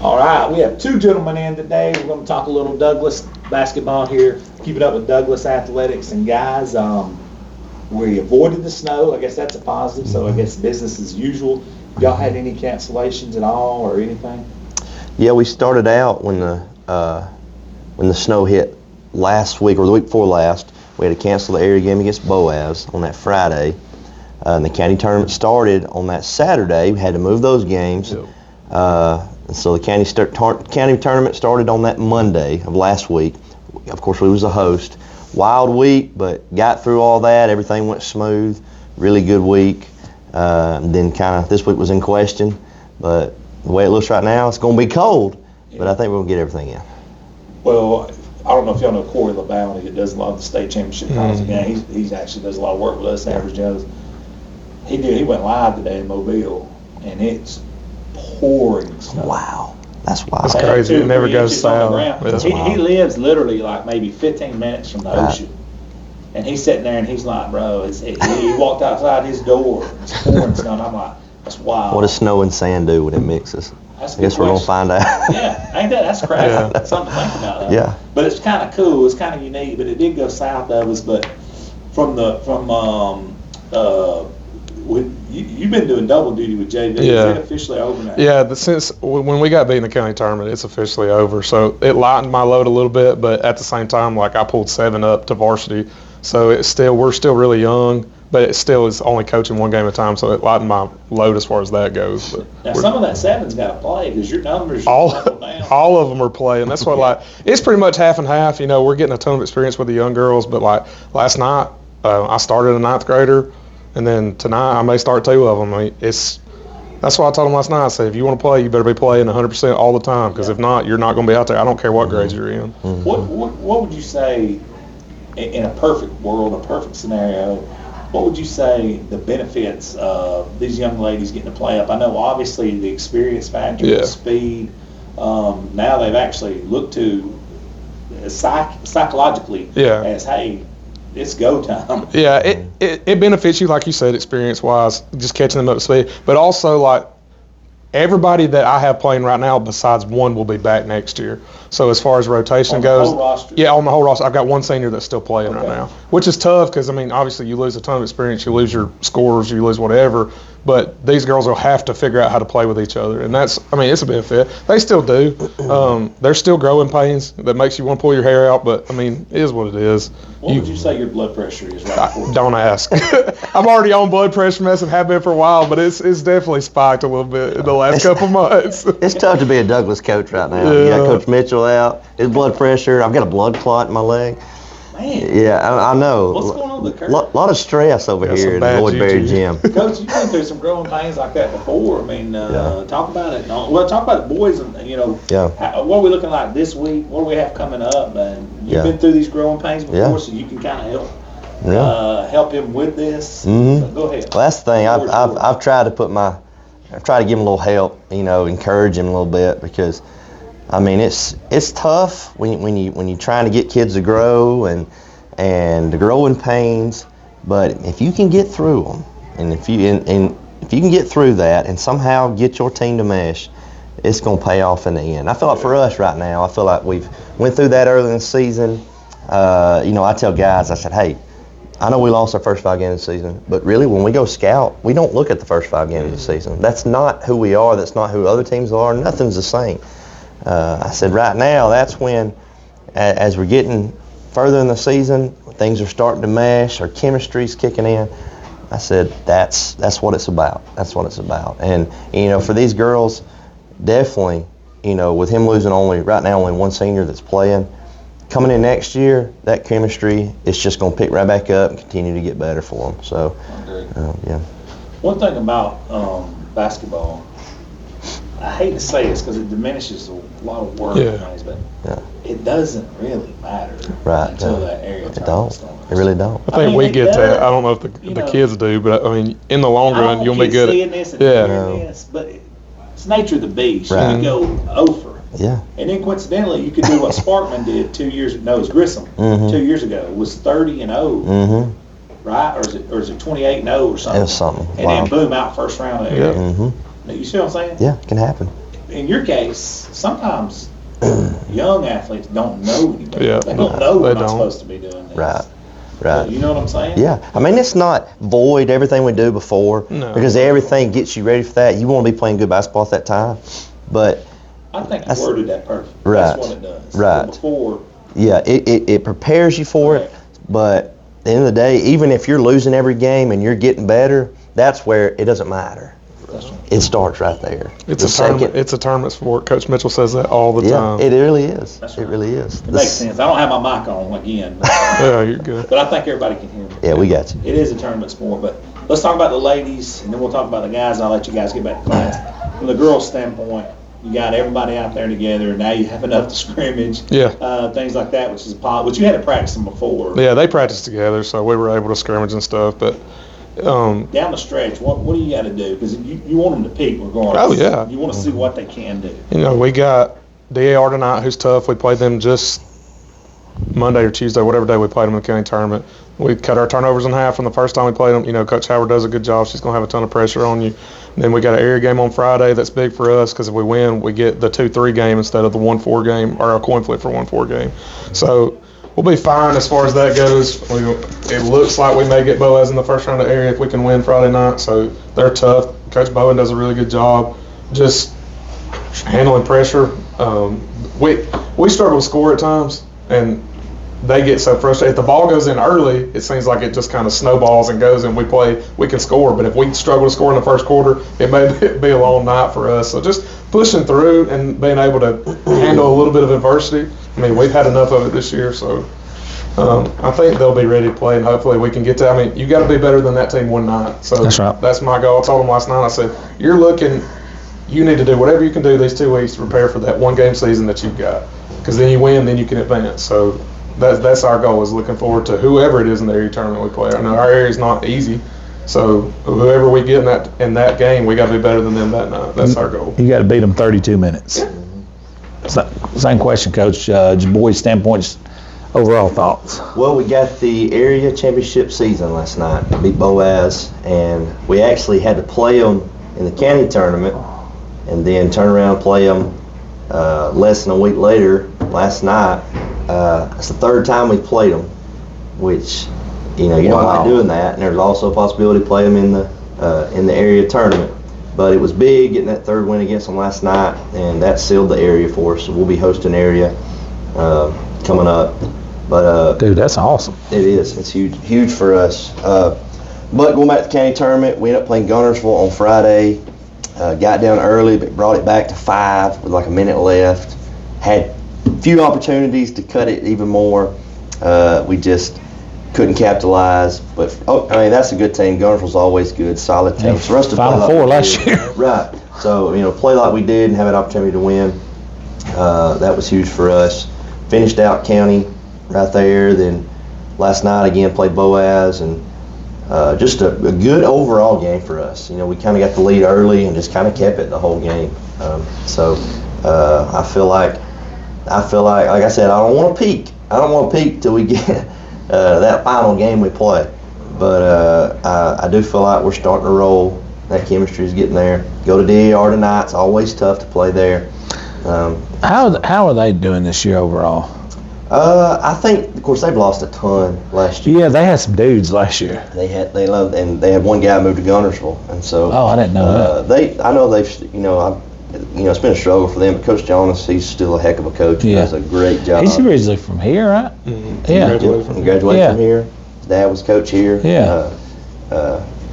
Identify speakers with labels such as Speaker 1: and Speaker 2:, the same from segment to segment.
Speaker 1: All right, we have two gentlemen in today. We're going to talk a little Douglas basketball here. Keep it up with Douglas Athletics. And guys, we avoided the snow. I guess that's a positive. So I guess business as usual. Y'all had any cancellations at all or anything?
Speaker 2: Yeah, we started out when the snow hit last week or the week before last. We had to cancel the area game against Boaz on that Friday. And the county tournament started on that Saturday. We had to move those games.
Speaker 3: Yep.
Speaker 2: And so the county tournament started on that Monday of last week. Of course, we was the host. Wild week, but got through all that. Everything went smooth. Really good week. Then kind of this week was in question. But the way it looks right now, it's going to be cold. But I think we'll get everything in.
Speaker 1: Well, I don't know if y'all know Corey LaBounty, that does a lot of the state championship finals again. He actually does a lot of work with us, Average Joe's. He went live today in Mobile, and it's pouring snow.
Speaker 2: Wow. That's wild.
Speaker 3: That's crazy. It never goes south.
Speaker 1: He lives literally like maybe 15 minutes from the ocean. And he's sitting there and he's like, bro, he walked outside his door, it's pouring snow, and I'm like, that's wild.
Speaker 2: What does snow and sand do when it mixes? I guess we're going to find out.
Speaker 1: Yeah, ain't that's crazy? Yeah. Something to think about. Though.
Speaker 2: Yeah.
Speaker 1: But it's kind of cool. It's kind of unique. But it did go south of us. But you've been doing double duty with JV.
Speaker 3: Yeah.
Speaker 1: Is it officially over now?
Speaker 3: Yeah, since when we got beat in the county tournament, it's officially over. So it lightened my load a little bit, but at the same time, like I pulled 7 up to varsity. So we're still really young, but it still is only coaching 1 game at a time. So it lightened my load as far as that goes. But
Speaker 1: now some of that 7's got to play because your numbers
Speaker 3: all
Speaker 1: down.
Speaker 3: All of them are playing. That's what it's pretty much half and half. You know, we're getting a ton of experience with the young girls. But like last night, I started a 9th grader. And then tonight, I may start 2 of them. I mean, that's why I told them last night. I said, if you want to play, you better be playing 100% all the time. Because if not, you're not going to be out there. I don't care what grades you're in.
Speaker 1: What would you say, in a perfect world, a perfect scenario, what would you say the benefits of these young ladies getting to play up? I know, obviously, the experience factor, the speed. Now they've actually looked to psychologically as, hey, it's go time.
Speaker 3: Yeah, it benefits you, like you said, experience-wise, just catching them up to speed. But also, like, everybody that I have playing right now besides one will be back next year. So as far as rotation goes,
Speaker 1: on the whole roster?
Speaker 3: Yeah, on the whole roster. I've got 1 senior that's still playing right now, which is tough because, I mean, obviously you lose a ton of experience, you lose your scores, you lose whatever. But these girls will have to figure out how to play with each other, and it's a benefit. They still do. There's still growing pains that makes you want to pull your hair out, but I mean, it is what it is.
Speaker 1: What would you say your blood pressure is right now?
Speaker 3: Don't ask. I'm already on blood pressure medicine, have been for a while, but it's definitely spiked a little bit in the last couple months.
Speaker 2: It's tough to be a Douglas coach right now.
Speaker 3: Yeah.
Speaker 2: You got Coach Mitchell out. His blood pressure. I've got a blood clot in my leg.
Speaker 1: Man.
Speaker 2: Yeah, I know.
Speaker 1: What's going on with the curve?
Speaker 2: Lot of stress over here in the Woodbury gym.
Speaker 1: Coach, you've been through some growing pains like that before. I mean, talk about it. Well, talk about the boys and, what are we looking like this week? What do we have coming up? And you've been through these growing pains before, so you can kind of help him with this. So go ahead.
Speaker 2: Well, that's the thing. I've tried to give him a little help, encourage him a little bit because, I mean, it's tough when you're trying to get kids to grow and the growing pains, but if you can get through them, and if you can get through that and somehow get your team to mesh, it's going to pay off in the end. I feel like for us right now, I feel like we've went through that early in the season. I tell guys, I said, hey, I know we lost our first 5 games of the season, but really when we go scout, we don't look at the first 5 games of the season. That's not who we are. That's not who other teams are. Nothing's the same. I said right now, that's when, as we're getting further in the season, things are starting to mesh, our chemistry's kicking in. I said, that's what it's about. That's what it's about. And, for these girls, definitely, with him losing only 1 senior that's playing, coming in next year, that chemistry is just going to pick right back up and continue to get better for them. So,
Speaker 1: One thing about basketball, I hate to say this because it diminishes a lot of work, but it doesn't really matter until that area starts.
Speaker 2: It really don't.
Speaker 3: I think we get that. I don't know if the kids do, but I mean, in the long run, you'll be good at
Speaker 1: this and this, but it's nature of the beast.
Speaker 2: Right.
Speaker 1: You can go over.
Speaker 2: Yeah.
Speaker 1: And then coincidentally, you could do what Sparkman did 2 years ago. No, it was Grissom 2 years ago. It was 30-0. Right? Or is it 28-0 or something?
Speaker 2: It was something.
Speaker 1: And then boom, out first round. You see what I'm saying?
Speaker 2: Yeah, it can happen.
Speaker 1: in your case, sometimes young athletes don't know anybody.
Speaker 3: Yeah,
Speaker 1: they don't know we're not supposed to be doing this.
Speaker 2: Right.
Speaker 1: You know what I'm saying?
Speaker 2: Yeah. I mean, it's not void everything we do before because everything gets you ready for that. You want to be playing good basketball at that time, but
Speaker 1: I think you worded that perfect.
Speaker 2: Right.
Speaker 1: That's what it does.
Speaker 2: Right.
Speaker 1: Before.
Speaker 2: Yeah, it prepares you for it, but at the end of the day, even if you're losing every game and you're getting better, that's where it doesn't matter. It starts right there.
Speaker 3: It's a tournament sport. Coach Mitchell says that all the time.
Speaker 2: Yeah, it really is.
Speaker 1: That's
Speaker 2: It really is.
Speaker 1: It makes sense. I don't have my mic on again.
Speaker 3: Yeah, you're good.
Speaker 1: But I think everybody can hear me.
Speaker 2: Yeah, we got you.
Speaker 1: It is a tournament sport, but let's talk about the ladies, and then we'll talk about the guys, and I'll let you guys get back to class. From the girls' standpoint, you got everybody out there together. Now you have enough to scrimmage. Things like that, which is which you had to practice them before.
Speaker 3: Yeah, they practiced together, so we were able to scrimmage and stuff. But
Speaker 1: down the stretch, what do you got to do? Because you want them to peak regardless.
Speaker 3: Oh yeah.
Speaker 1: You want to see what they can do.
Speaker 3: You know, we got DAR tonight, who's tough. We played them just Monday or Tuesday, whatever day we played them in the county tournament. We cut our turnovers in half from the first time we played them. You know, Coach Howard does a good job. She's going to have a ton of pressure on you. And then we got an area game on Friday that's big for us because if we win, we get the 2-3 game instead of the 1-4 game or a coin flip for 1-4 game. So we'll be fine as far as that goes. It looks like we may get Boaz in the first round of the area if we can win Friday night. So they're tough. Coach Bowen does a really good job just handling pressure. We struggle to score at times, and they get so frustrated. If the ball goes in early, it seems like it just kind of snowballs and goes, and we can score. But if we struggle to score in the first quarter, it may be a long night for us. So just pushing through and being able to handle a little bit of adversity. I mean, we've had enough of it this year, so I think they'll be ready to play, and hopefully we can get to. I mean, you got to be better than that team one night. So
Speaker 4: that's right.
Speaker 3: That's my goal. I told them last night. I said, you need to do whatever you can do these 2 weeks to prepare for that one game season that you've got, because then you win, then you can advance. So that's our goal, is looking forward to whoever it is in the area tournament we play. I know our area is not easy, so whoever we get in that game, we got to be better than them that night. That's our goal.
Speaker 4: You got to beat them 32 minutes. Same question, Coach. Boys' standpoint, overall thoughts.
Speaker 2: Well, we got the area championship season last night. Beat Boaz, and we actually had to play them in the county tournament, and then turn around and play them less than a week later last night. It's the third time we played them, which you don't like doing that. And there's also a possibility to play them in the area tournament. But it was big getting that third win against them last night, and that sealed the area for us. So we'll be hosting area coming up. But
Speaker 4: dude, that's awesome.
Speaker 2: It is. It's huge for us. But going back to the county tournament, we ended up playing Guntersville on Friday. Got down early, but brought it back to 5 with like a minute left. Had few opportunities to cut it even more. We just couldn't capitalize. But that's a good team. Guntersville's always good, solid team. So us to
Speaker 4: Final Four last year.
Speaker 2: Right. So play like we did and have an opportunity to win. That was huge for us. Finished out county right there. Then last night again played Boaz, and just a good overall game for us. We kind of got the lead early and just kind of kept it the whole game. I feel like I said, I don't want to peak. I don't want to peak till we get that final game we play. But I do feel like we're starting to roll. That chemistry is getting there. Go to DAR tonight. It's always tough to play there.
Speaker 4: How are they doing this year overall?
Speaker 2: I think, of course, they've lost a ton last year.
Speaker 4: Yeah, they had some dudes last year.
Speaker 2: They had one guy moved to Guntersville, and so.
Speaker 4: Oh, I didn't know that.
Speaker 2: I know they've, it's been a struggle for them. But Coach Jonas, he's still a heck of a coach. He does a great job.
Speaker 4: He's originally from here, right?
Speaker 2: Mm-hmm. Yeah. He graduated from here. His dad was coach here.
Speaker 4: Yeah.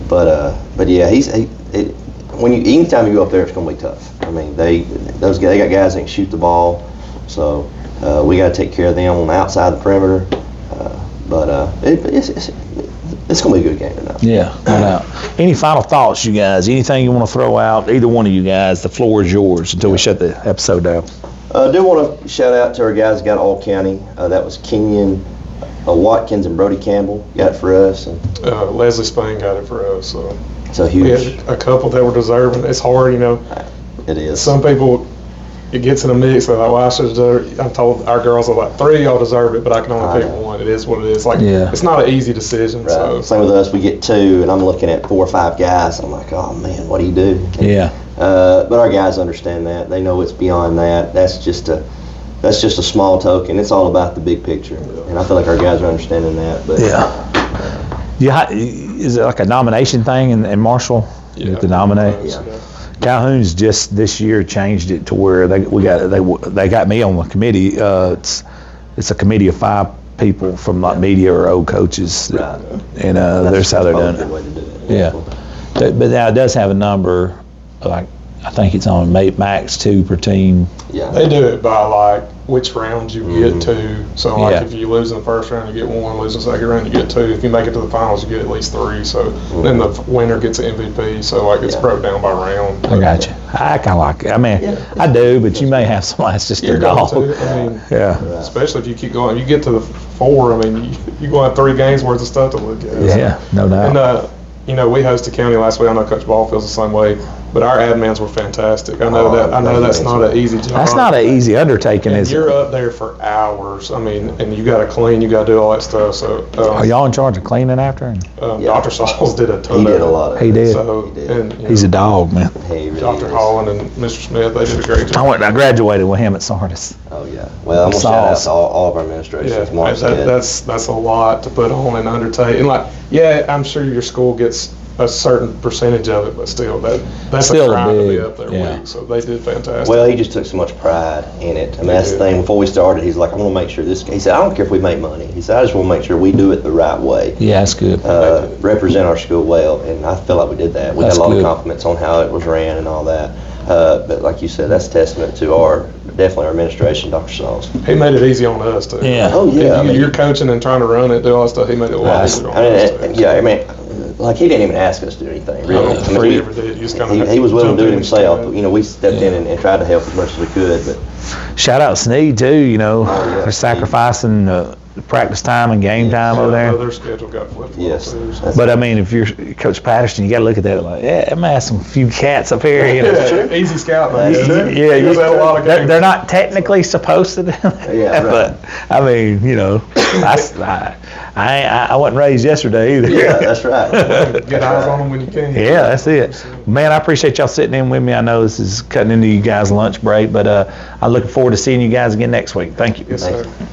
Speaker 2: But yeah, anytime you go up there, it's gonna be tough. I mean, they got guys that can shoot the ball, so we got to take care of them on the outside of the perimeter. It's gonna be a good game tonight.
Speaker 4: Yeah, no doubt. Any final thoughts, you guys? Anything you want to throw out? Either one of you guys, the floor is yours until we shut the episode down.
Speaker 2: I do want to shout out to our guys that got all county. That was Kenyon Watkins and Brody Campbell got it for us. And
Speaker 3: Leslie Spain got it for us.
Speaker 2: So huge.
Speaker 3: We had a couple that were deserving. It's hard,
Speaker 2: It is.
Speaker 3: Some people, it gets in a mix. They're like, well, I should deserve. I'm told our girls are like, 3 of y'all deserve it, but I can only pick one. It is what it is. It's not an easy decision.
Speaker 2: Right.
Speaker 3: So
Speaker 2: same with us. We get 2, and I'm looking at 4 or 5 guys. I'm like, oh man, what do you do? And,
Speaker 4: yeah.
Speaker 2: But our guys understand that. They know it's beyond that. That's just a small token. It's all about the big picture, and I feel like our guys are understanding that. But
Speaker 4: yeah, is it like a nomination thing in Marshall?
Speaker 3: Yeah.
Speaker 4: You have to nominate.
Speaker 2: Yeah.
Speaker 4: Calhoun's just this year changed it to where they got me on the committee. It's a committee of 5 people from like media or old coaches,
Speaker 2: Right.
Speaker 4: and that's how they're doing
Speaker 2: a good
Speaker 4: it.
Speaker 2: way to do it.
Speaker 4: Yeah, but now it does have a number, like I think it's on max 2 per team.
Speaker 2: Yeah.
Speaker 3: They do it by like which rounds you get to. So like
Speaker 4: Yeah.
Speaker 3: if you lose in the first round, you get 1. Lose in the second round, you get 2. If you make it to the finals, you get at least 3. So then the winner gets an MVP. So like it's broke down by round.
Speaker 4: I got you. I kind of like it. I mean, I do, but you may have somebody that's just their
Speaker 3: You're going
Speaker 4: dog.
Speaker 3: to. I mean,
Speaker 4: Yeah.
Speaker 3: especially if you keep going, you get to the 4. I mean, you go on 3 games worth of stuff to look at.
Speaker 4: Yeah, no doubt.
Speaker 3: And you know, we hosted county last week. I know Coach Ball feels the same way, but our admins were fantastic. I know that's not an easy job.
Speaker 4: That's not an easy undertaking,
Speaker 3: And
Speaker 4: is
Speaker 3: you're
Speaker 4: it?
Speaker 3: up there for hours. I mean, and you got to clean, you got to do all that stuff. So
Speaker 4: Are y'all in charge of cleaning after him?
Speaker 3: Dr. Sauls did a ton
Speaker 2: He
Speaker 3: of
Speaker 2: did
Speaker 3: it.
Speaker 2: a lot of
Speaker 4: He
Speaker 2: it.
Speaker 4: did.
Speaker 3: So,
Speaker 2: He did.
Speaker 3: and, you
Speaker 4: He's a
Speaker 3: know,
Speaker 4: dog, man.
Speaker 2: He really
Speaker 3: Dr.
Speaker 2: is.
Speaker 3: Holland and Mr. Smith, they did a great job.
Speaker 4: I graduated with him at Sardis.
Speaker 2: Oh yeah. Well, I'm gonna shout out
Speaker 4: Sauce.
Speaker 2: to all of our administrations.
Speaker 3: Yeah,
Speaker 2: Mark said.
Speaker 3: that's a lot to put on and undertake. And like, yeah, I'm sure your school gets a certain percentage of it, but still, that's
Speaker 4: Still
Speaker 3: a crime to be
Speaker 4: big,
Speaker 3: up there
Speaker 4: yeah.
Speaker 3: week. So they did fantastic.
Speaker 2: Well, he just took so much pride in it. I mean, that's the thing. Before we started, he's like, I want to make sure this. He said, I don't care if we make money. He said, I just want to make sure we do it the right way.
Speaker 4: Yeah, that's good.
Speaker 2: Represent our school well, and I feel like we did that. We
Speaker 4: That's
Speaker 2: had a lot
Speaker 4: good.
Speaker 2: of compliments on how it was ran and all that. But like you said, that's testament to definitely our administration, Dr. Sauls.
Speaker 3: He made it easy on us too.
Speaker 4: Yeah.
Speaker 2: Oh yeah. I
Speaker 3: If
Speaker 2: mean,
Speaker 3: you're coaching and trying to run it, do all that stuff. He made it a lot easier on us too.
Speaker 2: I mean, like he didn't even ask us to do anything. Really.
Speaker 3: I mean, he ever did. You just kinda
Speaker 2: He was willing to do it
Speaker 3: jumped in
Speaker 2: himself.
Speaker 3: and-
Speaker 2: You know, we stepped in and tried to help as much as we could, but.
Speaker 4: Shout out Sneed too,
Speaker 2: yeah.
Speaker 4: for sacrificing practice time and game time over
Speaker 3: Yeah,
Speaker 4: there.
Speaker 3: their schedule got flipped.
Speaker 2: Yes.
Speaker 3: Too, so.
Speaker 2: That's-
Speaker 4: But I mean, if you're Coach Patterson, you got to look at that like, yeah, I might have some few cats up here. You know?
Speaker 3: Yeah, easy scout. Man.
Speaker 2: That's true.
Speaker 4: Yeah,
Speaker 3: He was at a lot of games.
Speaker 4: they're not technically supposed to do that,
Speaker 2: Yeah, right.
Speaker 4: but I mean, I wasn't raised yesterday either.
Speaker 2: Yeah, that's right.
Speaker 3: Get eyes on them when you can.
Speaker 4: Yeah, that's it. Man, I appreciate y'all sitting in with me. I know this is cutting into you guys' lunch break, but I'm looking forward to seeing you guys again next week. Thank you.
Speaker 3: Yes,
Speaker 2: Thanks.
Speaker 3: sir.